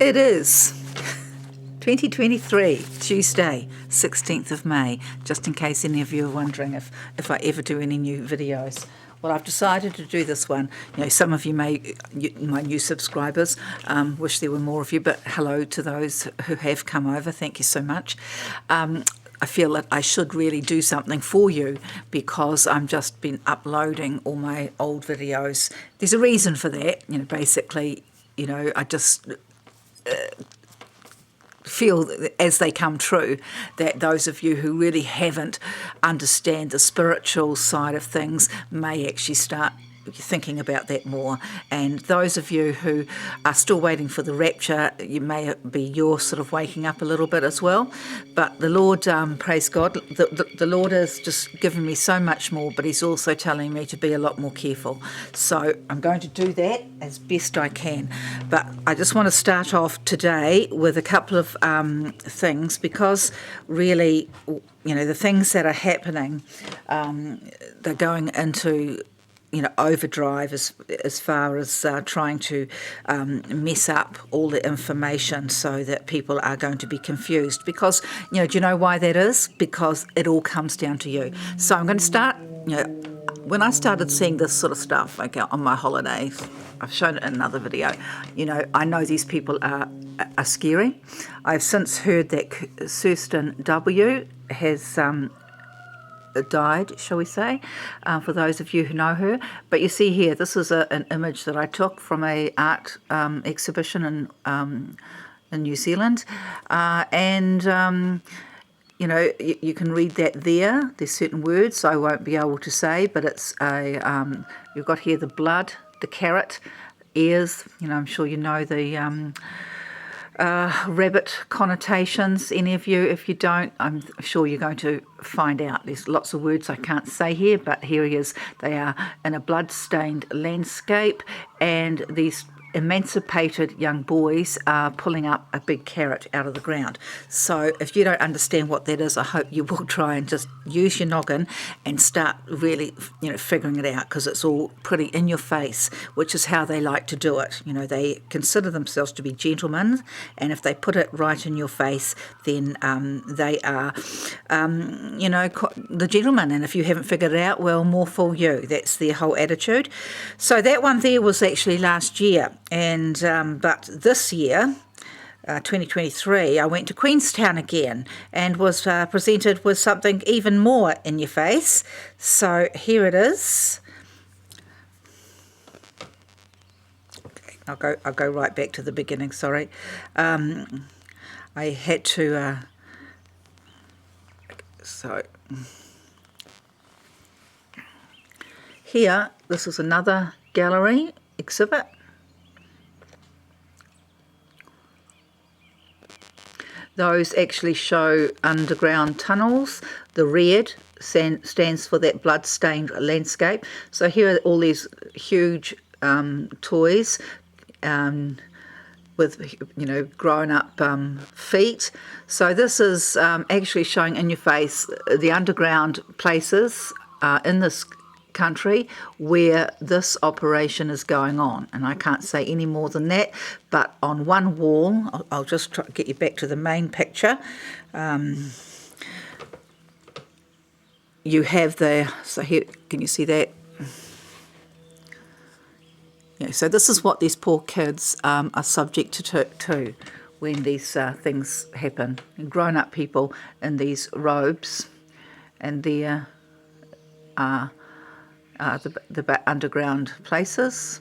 It is 2023, Tuesday, 16th of May, just in case any of you are wondering if I ever do any new videos. Well, I've decided to do this one. You know, some of you my new subscribers, wish there were more of you, but hello to those who have come over. Thank you so much. I feel that I should really do something for you because I've just been uploading all my old videos. There's a reason for that, you know, basically, you know, I just feel as they come true that those of you who really haven't understand the spiritual side of things may actually start thinking about that more, and those of you who are still waiting for the rapture, you may be you're sort of waking up a little bit as well. But the Lord, praise God, the Lord has just given me so much more, but he's also telling me to be a lot more careful, so I'm going to do that as best I can. But I just want to start off today with a couple of things, because really, you know, the things that are happening, they're going into, you know, overdrive as far as trying to mess up all the information so that people are going to be confused. Because, you know, do you know why that is? Because it all comes down to you. So I'm going to start, you know, when I started seeing this sort of stuff, like on my holidays, I've shown it in another video, you know, I know these people are scary. I've since heard that Cirstenw has died, shall we say, for those of you who know her. But you see here, this is an image that I took from a art exhibition in New Zealand, and you know, you can read that there. There's certain words I won't be able to say, but it's a you've got here the blood, the carrot, ears. You know, I'm sure you know the rabbit connotations. Any of you, if you don't, I'm sure you're going to find out. There's lots of words I can't say here, but here he is. They are in a blood-stained landscape, and these emancipated young boys are pulling up a big carrot out of the ground. So if you don't understand what that is, I hope you will try and just use your noggin and start really, you know, figuring it out, because it's all pretty in your face, which is how they like to do it. You know, they consider themselves to be gentlemen, and if they put it right in your face, then they are, you know, the gentleman. And if you haven't figured it out, well, more fool you. That's their whole attitude. So that one there was actually last year. And but this year, 2023, I went to Queenstown again and was presented with something even more in your face. So here it is. Okay, I'll go right back to the beginning. Sorry, I had to. So here, this is another gallery exhibit. Those actually show underground tunnels. The red stands for that blood-stained landscape. So here are all these huge toys with, you know, grown-up feet. So this is actually showing in your face the underground places in this country where this operation is going on, and I can't say any more than that. But on one wall, I'll just try to get you back to the main picture. You have the, so here, can you see that? Yeah, so this is what these poor kids are subject to when these things happen. Grown-up people in these robes, and there are the underground places,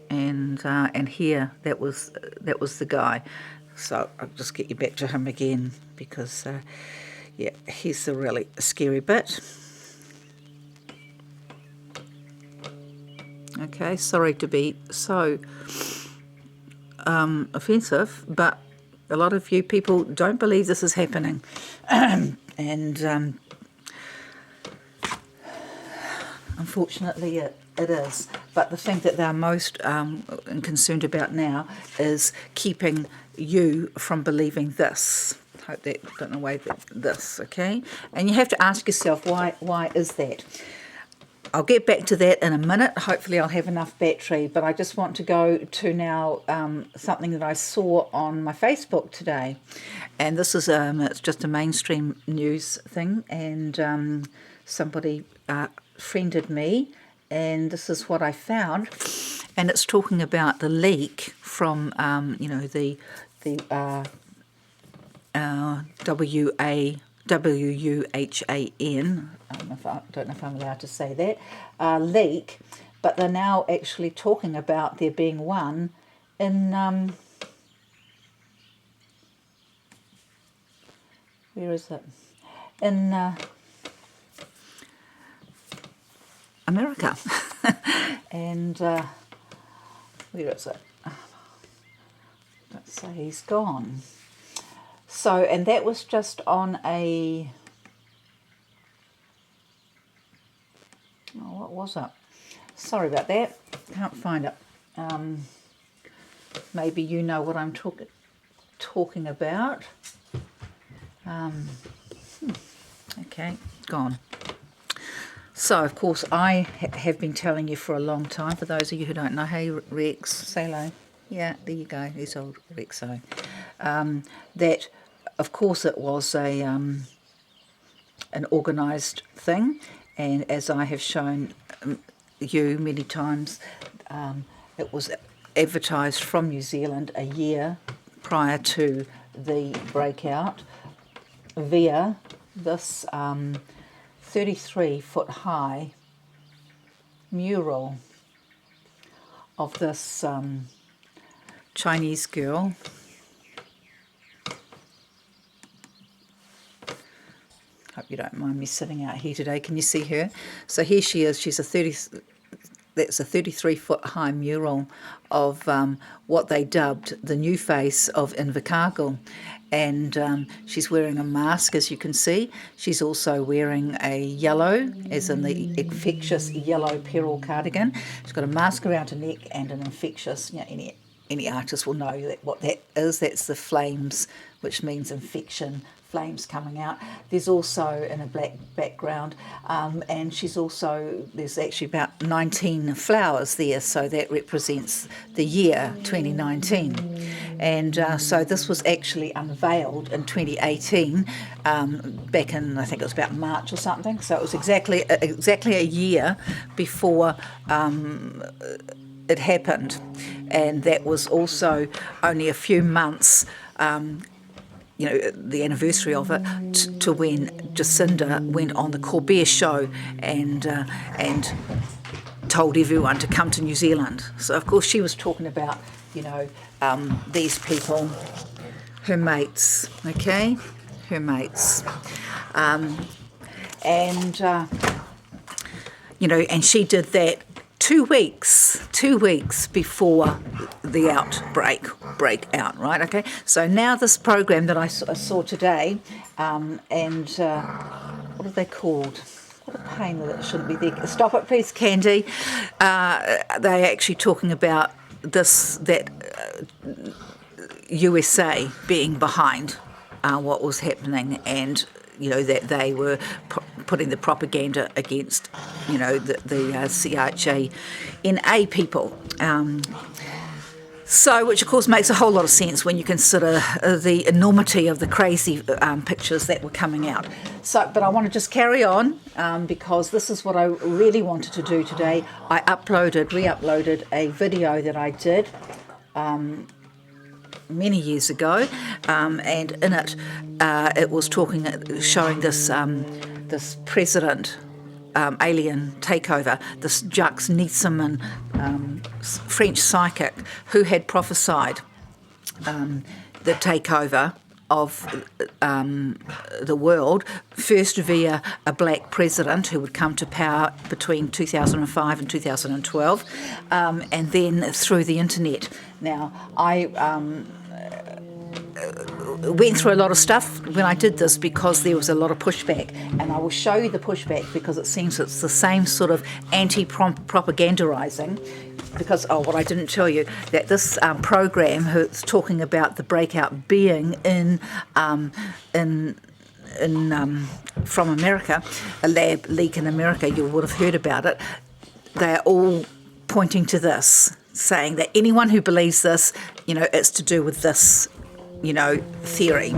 and here that was the guy. So I'll just get you back to him again, because yeah, he's the really scary bit. Okay, sorry to be so offensive, but a lot of you people don't believe this is happening, and unfortunately, it is. But the thing that they're most concerned about now is keeping you from believing this. Hope that don't know why this, okay? And you have to ask yourself, why is that? I'll get back to that in a minute. Hopefully I'll have enough battery, but I just want to go to now something that I saw on my Facebook today. And this is it's just a mainstream news thing, and somebody friended me, and this is what I found. And it's talking about the leak from, the WUHAN, I don't know if I'm allowed to say that, leak, but they're now actually talking about there being one in, where is it? In America. And where is it? Let's say he's gone. So, and that was just on a, what was it? Sorry about that. Can't find it. Maybe you know what I'm talking about. Okay, gone. So, of course, I have been telling you for a long time, for those of you who don't know, hey, Rex, say hello. Yeah, there you go, there's old Rexo. That, of course, it was an organised thing, and as I have shown you many times, it was advertised from New Zealand a year prior to the breakout via this 33-foot high mural of this Chinese girl. Hope you don't mind me sitting out here today. Can you see her? So here she is. She's that's a 33-foot high mural of what they dubbed the new face of Invercargill. And she's wearing a mask, as you can see. She's also wearing a yellow, as in the infectious yellow peril cardigan. She's got a mask around her neck and an infectious, any artist will know that what that is. That's the flames, which means infection, flames coming out. There's also in a black background, and she's also, there's actually about 19 flowers there, so that represents the year 2019. And so this was actually unveiled in 2018, back in, I think it was about March or something. So it was exactly a year before it happened, and that was also only a few months, the anniversary of it, to when Jacinda went on the Colbert show and told everyone to come to New Zealand. So of course she was talking about, these people, her mates, okay, her mates, and she did that 2 weeks before the breakout, right? Okay, so now this program that I saw today, and what are they called? What a pain that it shouldn't be there. Stop it, please, Candy. They're actually talking about that USA being behind what was happening, and that they were putting the propaganda against, the CHA-NA people. So, which of course makes a whole lot of sense when you consider the enormity of the crazy pictures that were coming out. So, but I want to just carry on because this is what I really wanted to do today. I re-uploaded a video that I did many years ago, and in it, it was showing this president alien takeover, this Jew Nietzerman, French psychic, who had prophesied the takeover of the world, first via a black president who would come to power between 2005 and 2012, and then through the internet. Now, I went through a lot of stuff when I did this because there was a lot of pushback, and I will show you the pushback because it seems it's the same sort of anti-propagandizing. Because, what I didn't tell you, that this program who's talking about the breakout being in from America, a lab leak in America, you would have heard about it. They are all pointing to this, saying that anyone who believes this, it's to do with this, theory.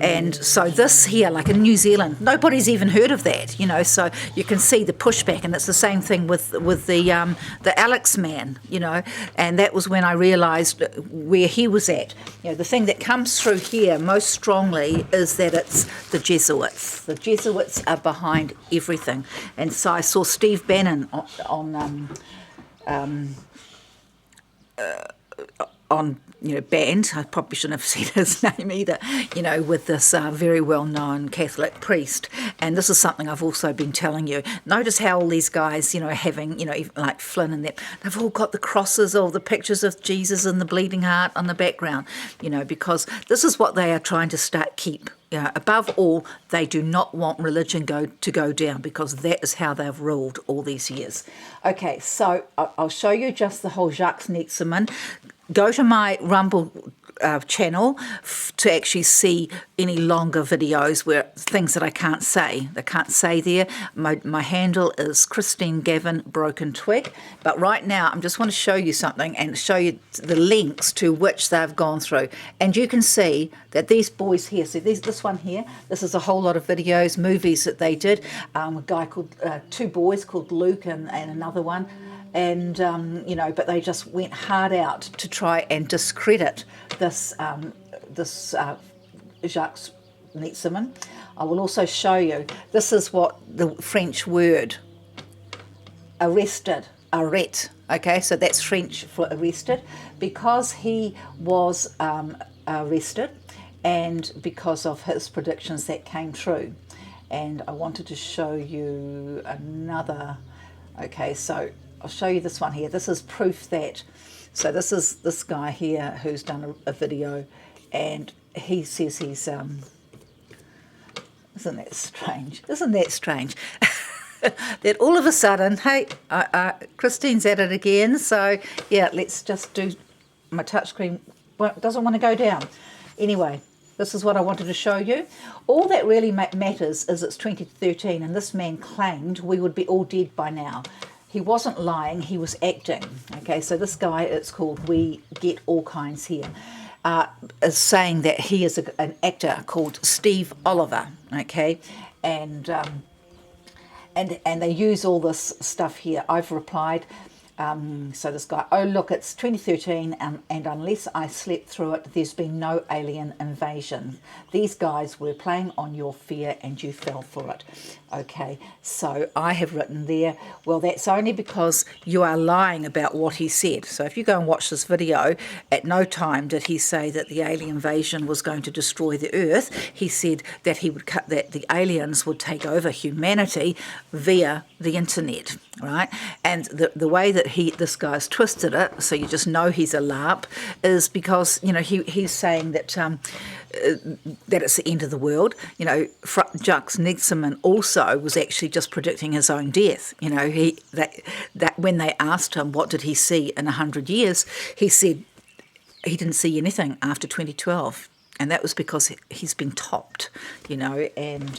And so this here, like in New Zealand, nobody's even heard of that, so you can see the pushback, and it's the same thing with the Alex man, and that was when I realised where he was at. The thing that comes through here most strongly is that it's the Jesuits. The Jesuits are behind everything. And so I saw Steve Bannon on banned. I probably shouldn't have said his name either, with this very well-known Catholic priest. And this is something I've also been telling you. Notice how all these guys, having, even like Flynn and them, they've all got the crosses, all the pictures of Jesus and the bleeding heart on the background, because this is what they are trying to keep. Above all, they do not want religion to go down, because that is how they've ruled all these years. Okay, so I'll show you just the whole Jacques Nietzerman. Go to my Rumble channel to actually see any longer videos where things that I can't say. There. My handle is Christine Gavin Broken Twig. But right now, I just want to show you something and show you the links to which they've gone through. And you can see that these boys here, so this one here, this is a whole lot of videos, movies that they did. A guy called, two boys called Luke and another one. And, but they just went hard out to try and discredit this Jacques Nietzerman. I will also show you, this is what the French word arrested, arrête, okay, so that's French for arrested, because he was arrested and because of his predictions that came true. And I wanted to show you another, okay, so I'll show you this one here. This is proof that, so this is this guy here who's done a video, and he says he's, isn't that strange? Isn't that strange? That all of a sudden, hey, Christine's at it again, so yeah, let's just do my touchscreen. Well, it doesn't want to go down. Anyway, this is what I wanted to show you. All that really matters is it's 2013, and this man claimed we would be all dead by now. He wasn't lying, he was acting. Okay, so this guy, it's called We Get All Kinds Here, is saying that he is an actor called Steve Oliver, okay, and they use all this stuff here. I've replied, so this guy, oh look, it's 2013, and unless I slept through it, there's been no alien invasion. These guys were playing on your fear and you fell for it. Okay, so I have written there, well, that's only because you are lying about what he said. So if you go and watch this video, at no time did he say that the alien invasion was going to destroy the earth. He said that that the aliens would take over humanity via the internet, right? And the way that this guy's twisted it, so you just know he's a LARP, is because, he's saying that that it's the end of the world. Jacques Nietzerman also was actually just predicting his own death. That when they asked him what did he see in 100 years, he said he didn't see anything after 2012. And that was because he's been topped, and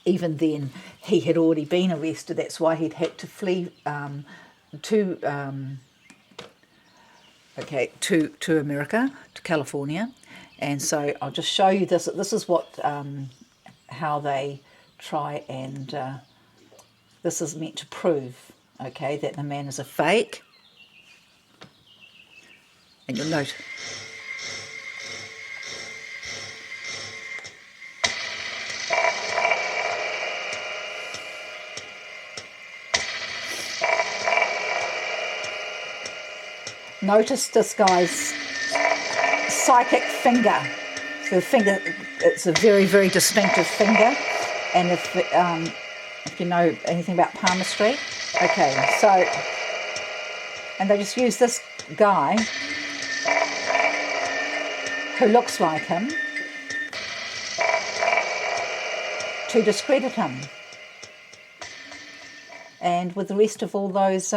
even then, he had already been arrested. That's why he'd had to flee to America, to California. And so I'll just show you this. This is what how they try and this is meant to prove, okay, that the man is a fake. And you'll note. Notice this guy's psychic finger. So the finger, it's a very, very distinctive finger. And if you know anything about palmistry, okay, so, and they just use this guy who looks like him to discredit him. And with the rest of all those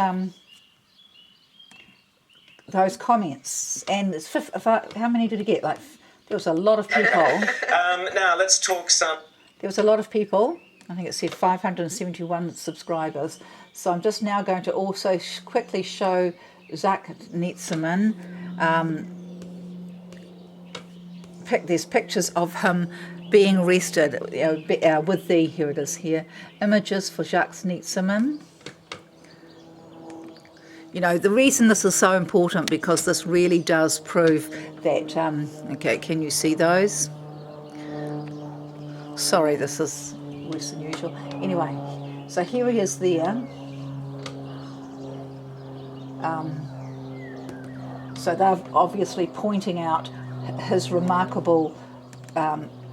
comments, and it's how many did he get? Like There was a lot of people. Now let's talk some. There was a lot of people. I think it said 571 subscribers. So I'm just now going to also quickly show Jacques Nietzerman. There's pictures of him being arrested with the, here it is here, images for Jacques Nietzerman. You know, the reason this is so important, because this really does prove that, okay, can you see those? Sorry, this is worse than usual. Anyway, so here he is there. So they're obviously pointing out his remarkable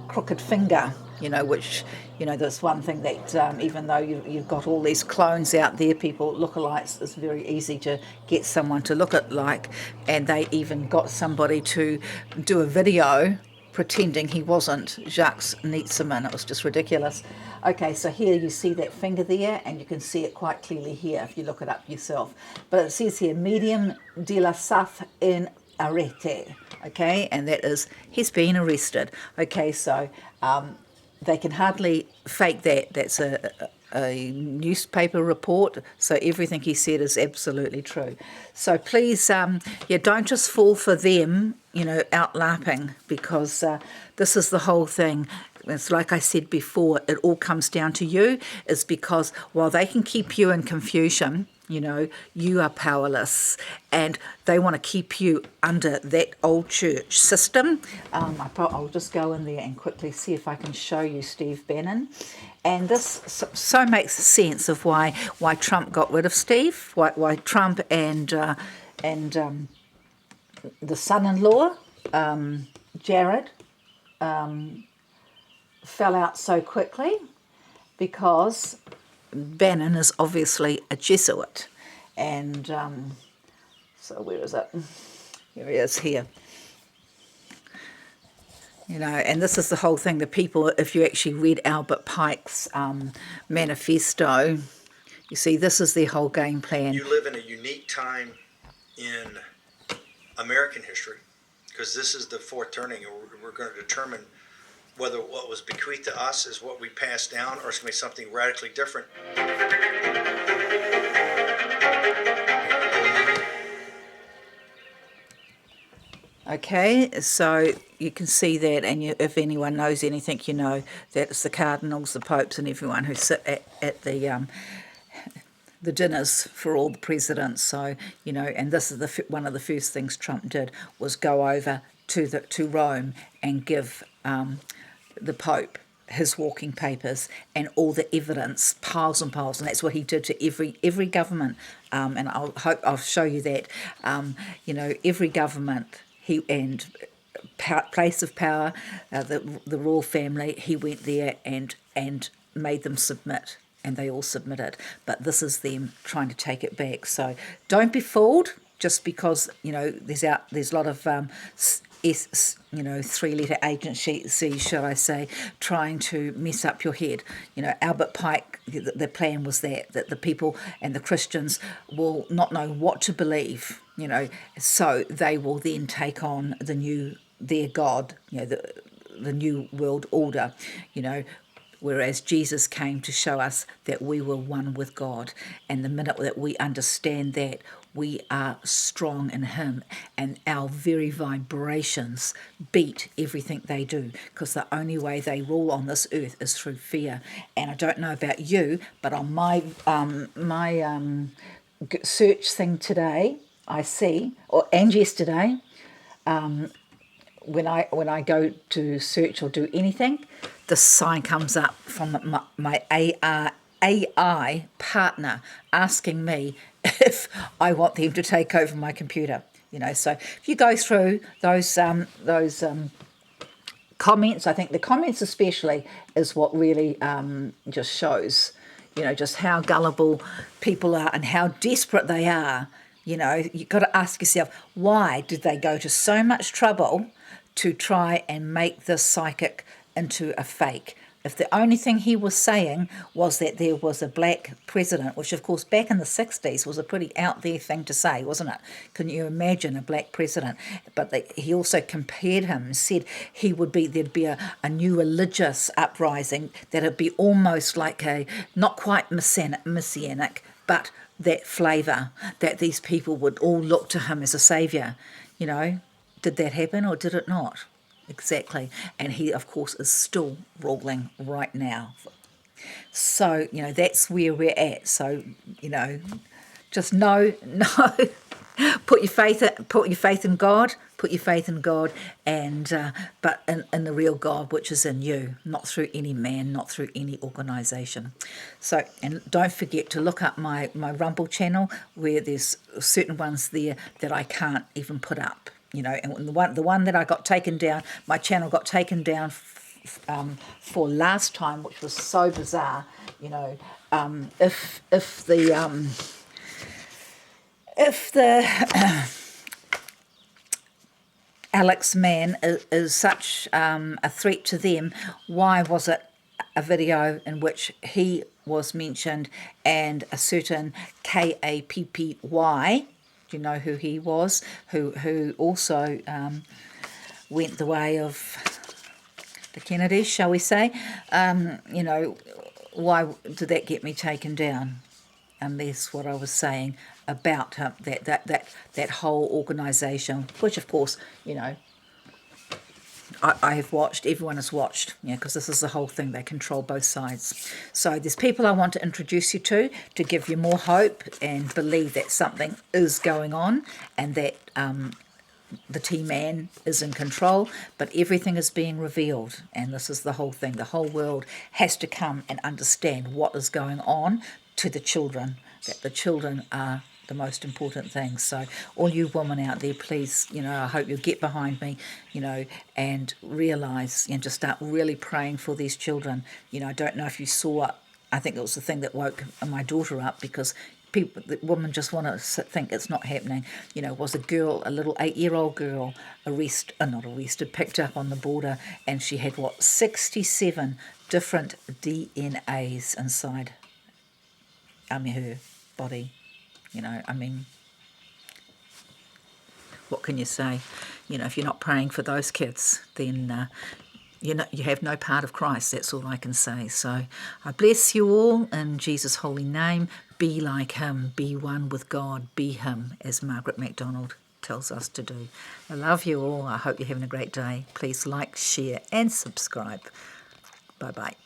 crooked finger, you know, which, you know, there's one thing that even though you've got all these clones out there, people, lookalikes, it's very easy to get someone to look at like, and they even got somebody to do a video pretending he wasn't Jacques Nietzerman. It was just ridiculous. Okay, so here you see that finger there, and you can see it quite clearly here if you look it up yourself. But it says here, medium de la SAF in arrete. Okay, and that is, he's been arrested. Okay, so they can hardly fake that. That's a newspaper report, so everything he said is absolutely true. So please, don't just fall for them, you know, outlapping, because this is the whole thing. It's like I said before, it all comes down to you, is because while they can keep you in confusion, you know, you are powerless, and they want to keep you under that old church system. I'll just go in there and quickly see if I can show you Steve Bannon. And this so makes sense of why Trump got rid of Steve, why Trump and the son-in-law, Jared, fell out so quickly, because Bannon is obviously a Jesuit. And so where is it? Here he is here. You know, and this is the whole thing. The people, if you actually read Albert Pike's manifesto, you see this is their whole game plan. You live in a unique time in American history, because this is the fourth turning. We're going to determine whether what was bequeathed to us is what we pass down, or it's going to be something radically different. Okay, so you can see that, and if anyone knows anything, you know that it's the cardinals, the popes, and everyone who sit at the dinners for all the presidents. So, you know, and this is one of the first things Trump did, was go over to Rome and give the Pope his walking papers and all the evidence, piles and piles, and that's what he did to every government. And I'll show you that. You know, every government place of power, the royal family, he went there and made them submit, and they all submitted. But this is them trying to take it back. So don't be fooled just because, you know, there's a lot of three-letter agency, shall I say, trying to mess up your head. You know, Albert Pike, the plan was that the people and the Christians will not know what to believe, you know, so they will then take on their God, you know, the new world order, you know, whereas Jesus came to show us that we were one with God. And the minute that we understand that, we are strong in him, and our very vibrations beat everything they do, because the only way they rule on this earth is through fear. And I don't know about you, but on my search thing today, I see, and yesterday, when I go to search or do anything, the sign comes up from my AI partner asking me if I want them to take over my computer. You know, so if you go through those comments, I think the comments especially is what really just shows, you know, just how gullible people are and how desperate they are. You know, you've got to ask yourself, why did they go to so much trouble to try and make this psychic into a fake? If the only thing he was saying was that there was a black president, which of course back in the 60s was a pretty out there thing to say, wasn't it? Can you imagine a black president? But he also compared him and said there'd be a new religious uprising, that it'd be almost like not quite messianic, but that flavour, that these people would all look to him as a saviour. Did that happen or did it not? Exactly. And he, of course, is still ruling right now. So, that's where we're at. So, just know, put your faith in God, and but in the real God, which is in you, not through any man, not through any organisation. So, and don't forget to look up my Rumble channel, where there's certain ones there that I can't even put up. And the one that I got taken down, my channel got taken down for last time, which was so bizarre. If the Alex man is such a threat to them, why was it a video in which he was mentioned and a certain Kappy? Do you know who he was? Who also went the way of the Kennedys, shall we say? Why did that get me taken down? Unless what I was saying about that whole organisation, which of course, I have watched, everyone has watched, because this is the whole thing, they control both sides. So there's people I want to introduce you to give you more hope and believe that something is going on, and that the T-Man is in control, but everything is being revealed, and this is the whole thing. The whole world has to come and understand what is going on to the children, that the children are the most important thing. So all you women out there, please, I hope you'll get behind me, and realise and just start really praying for these children. I don't know if you saw, I think it was the thing that woke my daughter up, because the women just want to think it's not happening. Was a girl, a little 8-year-old girl, picked up on the border, and she had 67 different DNAs inside her body. What can you say? If you're not praying for those kids, then you have no part of Christ. That's all I can say. So I bless you all in Jesus' holy name. Be like him. Be one with God. Be him, as Margaret MacDonald tells us to do. I love you all. I hope you're having a great day. Please like, share and subscribe. Bye-bye.